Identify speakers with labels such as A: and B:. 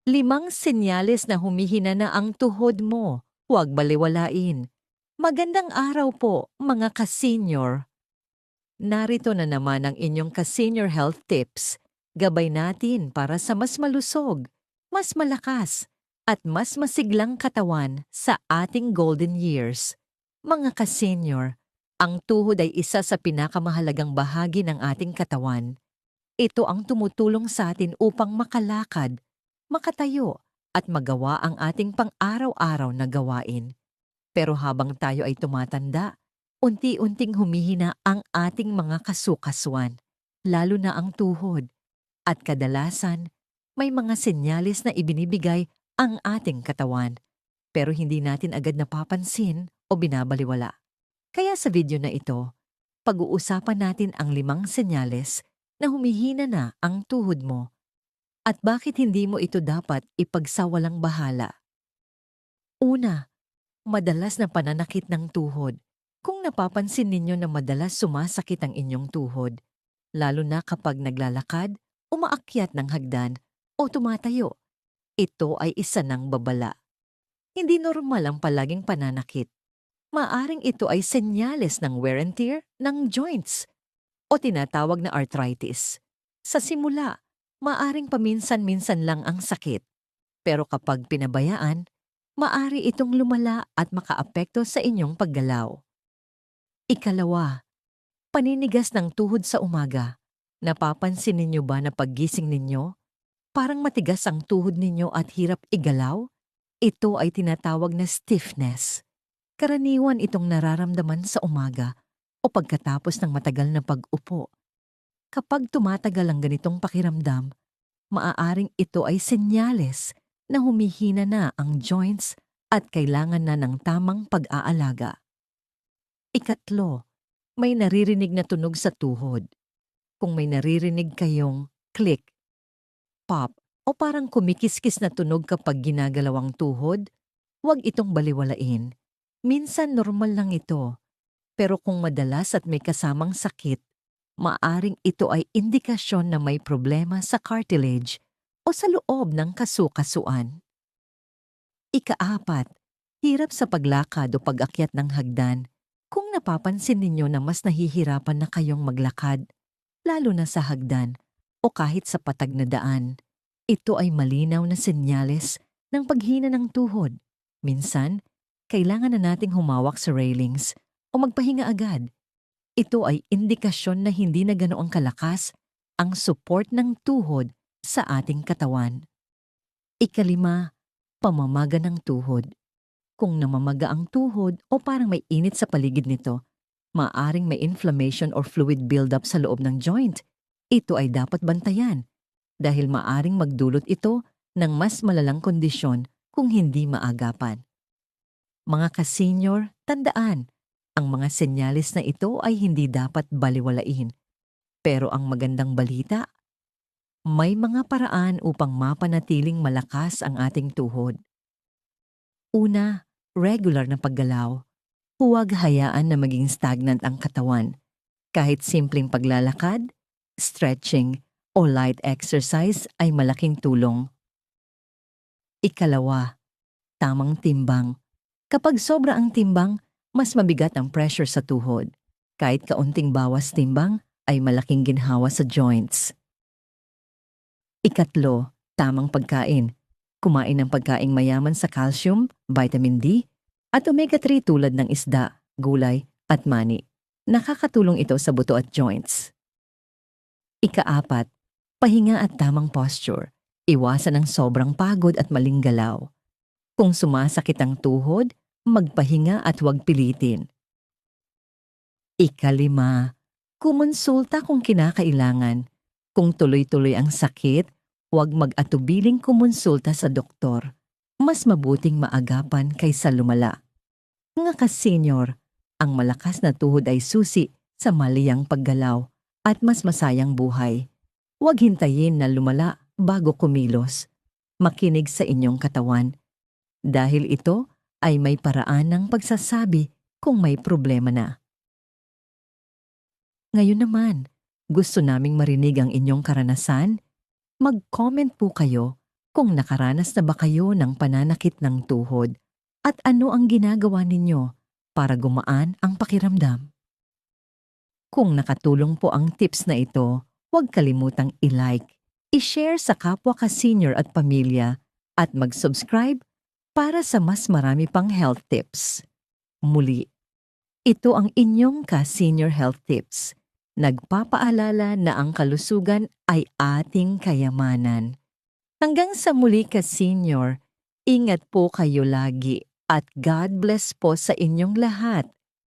A: 5 senyales na humihina na ang tuhod mo. Huwag balewalain. Magandang araw po, mga ka-senior. Narito na naman ang inyong ka-senior health tips. Gabay natin para sa mas malusog, mas malakas, at mas masiglang katawan sa ating golden years. Mga ka-senior, ang tuhod ay isa sa pinakamahalagang bahagi ng ating katawan. Ito ang tumutulong sa atin upang makalakad, makatayo, at magawa ang ating pang-araw-araw na gawain. Pero habang tayo ay tumatanda, unti-unting humihina ang ating mga kasukasuan, lalo na ang tuhod. At kadalasan, may mga senyales na ibinibigay ang ating katawan, pero hindi natin agad napapansin o binabaliwala. Kaya sa video na ito, pag-uusapan natin ang 5 senyales na humihina na ang tuhod mo at bakit hindi mo ito dapat ipagsawalang bahala. Una, madalas na pananakit ng tuhod. Kung napapansin ninyo na madalas sumasakit ang inyong tuhod, lalo na kapag naglalakad, umaakyat ng hagdan o tumatayo, ito ay isa ng babala. Hindi normal ang palaging pananakit. Maaring ito ay senyales ng wear and tear ng joints o tinatawag na arthritis. Sa simula, maaring paminsan-minsan lang ang sakit. Pero kapag pinabayaan, maari itong lumala at makaapekto sa inyong paggalaw. Ikalawa, paninigas ng tuhod sa umaga. Napapansin ninyo ba na paggising ninyo, parang matigas ang tuhod ninyo at hirap igalaw? Ito ay tinatawag na stiffness. Karaniwan itong nararamdaman sa umaga o pagkatapos ng matagal na pag-upo. Kapag tumatagal ang ganitong pakiramdam, maaaring ito ay senyales na humihina na ang joints at kailangan na ng tamang pag-aalaga. Ikatlo, may naririnig na tunog sa tuhod. Kung may naririnig kayong click, pop, o parang kumikiskis na tunog kapag ginagalaw ang tuhod, huwag itong baliwalain. Minsan normal lang ito, pero kung madalas at may kasamang sakit, maaring ito ay indikasyon na may problema sa cartilage o sa loob ng kasukasuan. Ika-4, hirap sa paglakad o pag-akyat ng hagdan. Kung napapansin ninyo na mas nahihirapan na kayong maglakad, lalo na sa hagdan o kahit sa patag na daan, ito ay malinaw na senyales ng paghina ng tuhod. Minsan, kailangan na nating humawak sa railings o magpahinga agad. Ito ay indikasyon na hindi na ganoong kalakas ang support ng tuhod sa ating katawan. Ika-5, pamamaga ng tuhod. Kung namamaga ang tuhod o parang may init sa paligid nito, maaring may inflammation or fluid buildup sa loob ng joint. Ito ay dapat bantayan dahil maaring magdulot ito ng mas malalang kondisyon kung hindi maagapan. Mga ka-senior, tandaan, ang mga senyales na ito ay hindi dapat baliwalain. Pero ang magandang balita, may mga paraan upang mapanatiling malakas ang ating tuhod. Una, regular na paggalaw. Huwag hayaan na maging stagnant ang katawan. Kahit simpleng paglalakad, stretching, o light exercise ay malaking tulong. Ikalawa, tamang timbang. Kapag sobra ang timbang, mas mabigat ang pressure sa tuhod. Kahit kaunting bawas timbang ay malaking ginhawa sa joints. Ikatlo, tamang pagkain. Kumain ng pagkaing mayaman sa calcium, vitamin D, at omega-3 tulad ng isda, gulay, at mani. Nakakatulong ito sa buto at joints. Ika-4, pahinga at tamang posture. Iwasan ang sobrang pagod at maling galaw. Kung sumasakit ang tuhod, magpahinga at huwag pilitin. Ika-5, kumonsulta kung kinakailangan. Kung tuloy-tuloy ang sakit, huwag mag-atubiling kumonsulta sa doktor. Mas mabuting maagapan kaysa lumala. Mga ka-senior, ang malakas na tuhod ay susi sa maliyang paggalaw at mas masayang buhay. Huwag hintayin na lumala bago kumilos. Makinig sa inyong katawan. Dahil ito ay may paraan ng pagsasabi kung may problema na. Ngayon naman, gusto naming marinig ang inyong karanasan. Mag-comment po kayo Kung nakaranas na ba kayo ng pananakit ng tuhod at ano ang ginagawa ninyo para gumaan ang pakiramdam? Kung nakatulong po ang tips na ito, huwag kalimutang i-like, i-share sa kapwa ka-senior at pamilya, at mag-subscribe para sa mas marami pang health tips. Muli, ito ang inyong ka-senior health tips. Nagpapaalala na ang kalusugan ay ating kayamanan. Hanggang sa muli ka-senior, ingat po kayo lagi at God bless po sa inyong lahat.